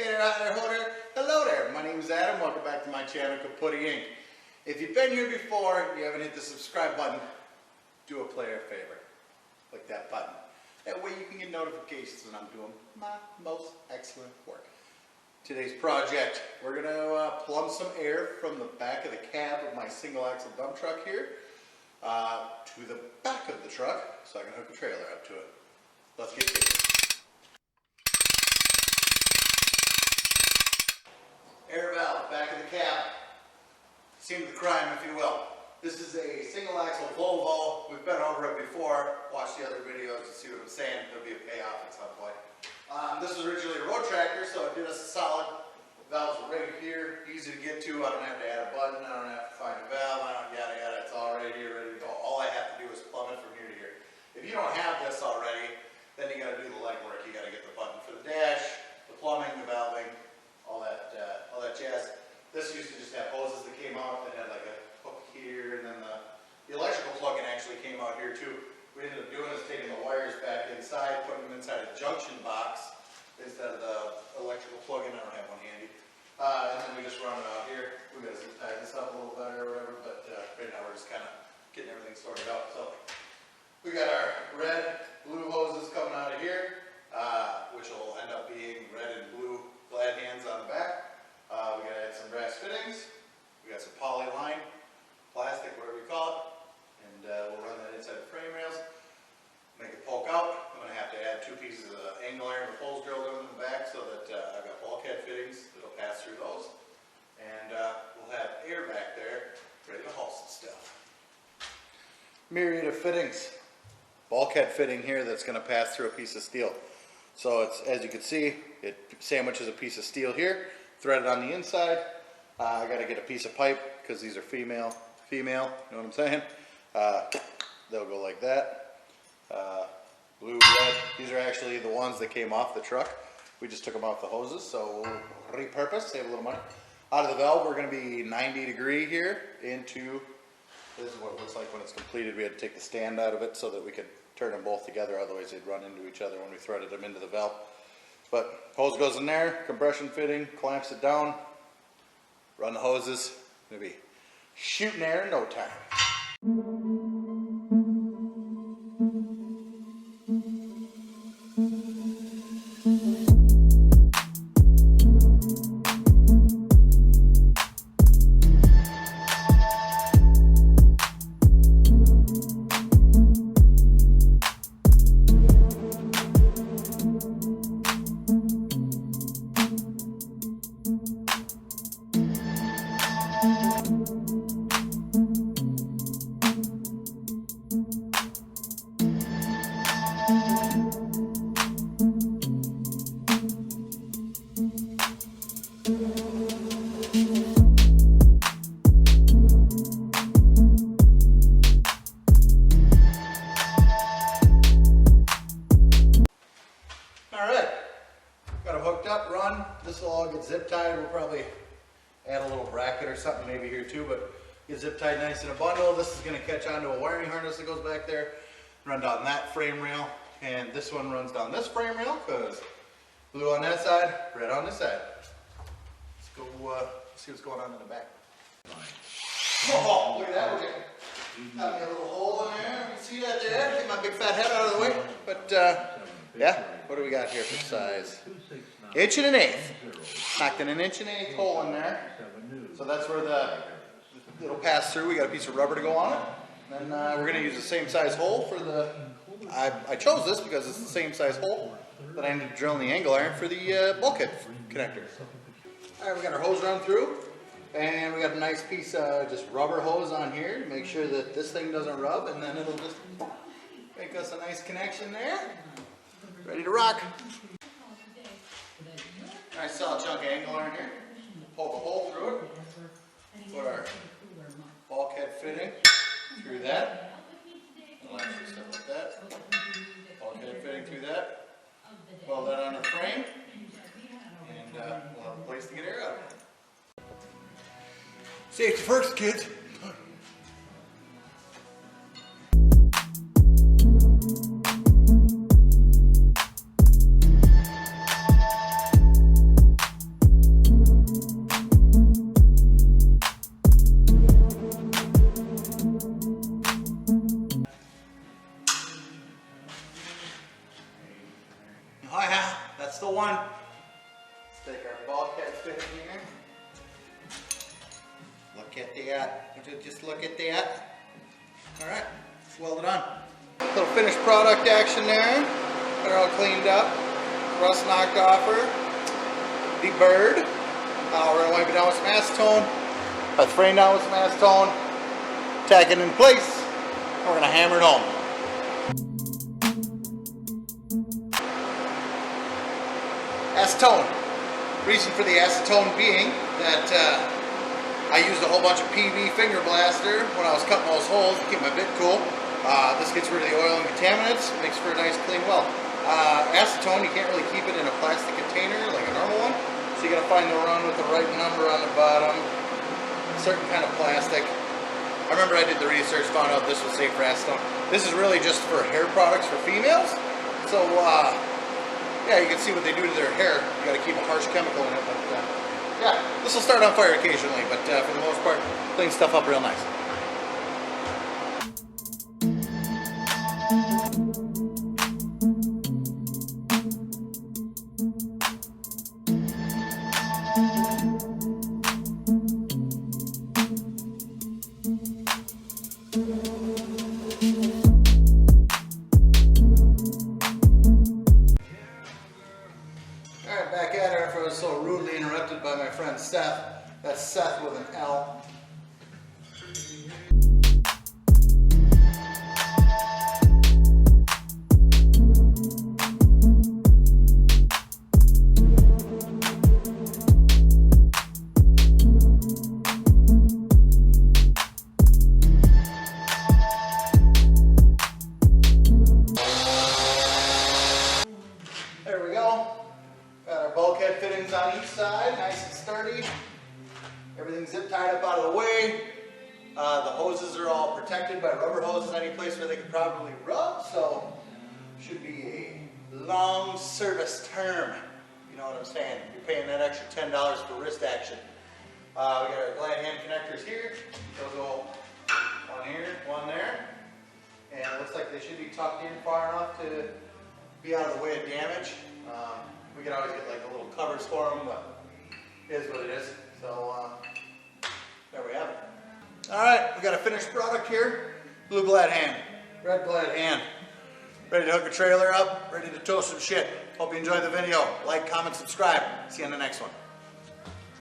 Hey there, hi there, ho there. Hello there, my name is Adam. Welcome back to my channel, Kaputy Inc. If you've been here before and you haven't hit the subscribe button, do a player a favor. Click that button. That way you can get notifications when I'm doing my most excellent work. Today's project, we're going to plumb some air from the back of the cab of my single axle dump truck here to the back of the truck so I can hook a trailer up to it. Let's get to it. Air valve, back of the cab. Scene of the crime, if you will. This is a single axle Volvo. We've been over it before. Watch the other videos to see what I'm saying. There'll be a payoff at some point. This was originally a road tractor, so it did us a solid. Valves are right here, easy to get to. I don't have to add a button. I don't have to find a valve. I don't yada yada. It's all right here, ready to go. All I have to do is plumb it from here to here. If you don't have this already, then you got to do the legwork. You got to get the button for the dash, the plumbing, the valving, all that jazz. This used to just have hoses that came out that had like a hook here, and then the electrical plug-in actually came out here too. We ended up doing is taking the wires back inside, putting them inside a junction box instead of the electrical plug-in. I don't have one handy. And then we just run it out here. We got to zip tie this up a little better or whatever, but right now we're just kind of getting everything sorted out. So we got our red, blue hoses coming out of here, which will end up being red and blue glad hands on the back. We got to add some brass fittings. We got some poly line, plastic, whatever you call it, and we'll run that inside the frame rails. Make it poke out. I'm going to have to add 2 pieces of angle iron with holes drilled in the back so that I've got bulkhead fittings that'll pass through those, and we'll have air back there ready to haul some stuff. Myriad of fittings. Bulkhead fitting here that's going to pass through a piece of steel. So it's, as you can see, it sandwiches a piece of steel here, threaded on the inside. I got to get a piece of pipe because these are female, you know what I'm saying? They'll go like that. Blue, red, these are actually the ones that came off the truck. We just took them off the hoses, so we'll repurpose, save a little money. Out of the valve, we're going to be 90 degree here into, this is what it looks like when it's completed. We had to take the stand out of it so that we could turn them both together, otherwise they'd run into each other when we threaded them into the valve. But hose goes in there, compression fitting, clamps it down, run the hoses, gonna be shooting air in no time. This will all get zip tied. We'll probably add a little bracket or something maybe here too, but get zip tied nice in a bundle. This is going to catch onto a wiring harness that goes back there, run down that frame rail, and this one runs down this frame rail because blue on that side, red on this side. Let's go see what's going on in the back. Oh, look at that. Got me a little hole in there. You can see that there. Get my big fat head out of the way. But yeah, what do we got here for size? 1 1/8. Knocked in 1 1/8 hole in there. So that's where it'll pass through. We got a piece of rubber to go on it. And we're going to use the same size hole for the, I chose this because it's the same size hole that I ended up drilling the angle iron for the bulkhead connector. Alright, we got our hose run through. And we got a nice piece of just rubber hose on here to make sure that this thing doesn't rub, and then it'll just make us a nice connection there. Ready to rock. Nice solid chunk of angle iron here. Poke a hole through it. Put our bulkhead fitting through that. We'll actually start like that. Bulkhead fitting through that. Weld that on the frame. And we'll have a place to get air out of it. Safety first, kids. one. Let's take our bulkhead fitting here. Look at that. Would you just look at that? All right, let's weld it on. Little finished product action there. They're all cleaned up. Rust knocked off her. Deburred. We're going to wipe it down with some acetone. Put the frame down with some acetone. Tack it in place. And we're going to hammer it home. Acetone. Reason for the acetone being that I used a whole bunch of PV finger blaster when I was cutting those holes to keep my bit cool. This gets rid of the oil and contaminants, makes for a nice clean weld. Acetone, you can't really keep it in a plastic container like a normal one, so you gotta find the run with the right number on the bottom, a certain kind of plastic. I remember I did the research, found out this was safe for acetone. This is really just for hair products for females, so yeah, you can see what they do to their hair. You gotta keep a harsh chemical in it, but yeah, this will start on fire occasionally, but for the most part, clean stuff up real nice. Alright, back at her after I was so rudely interrupted by my friend Seth. That's Seth with an L. There we go. Got our bulkhead fittings on each side, nice and sturdy. Everything's zip tied up out of the way. The hoses are all protected by rubber hoses any place where they could probably rub, so should be a long service term. You know what I'm saying? You're paying that extra $10 for wrist action. We got our glad hand connectors here. Those go one here, one there. And it looks like they should be tucked in far enough to be out of the way of damage. We can always get like the little covers for them, but it is what it is. So there we have it. All right, we got a finished product here. Blue glad hand, red glad hand. Ready to hook a trailer up, ready to tow some shit. Hope you enjoyed the video. Like, comment, subscribe. See you on the next one.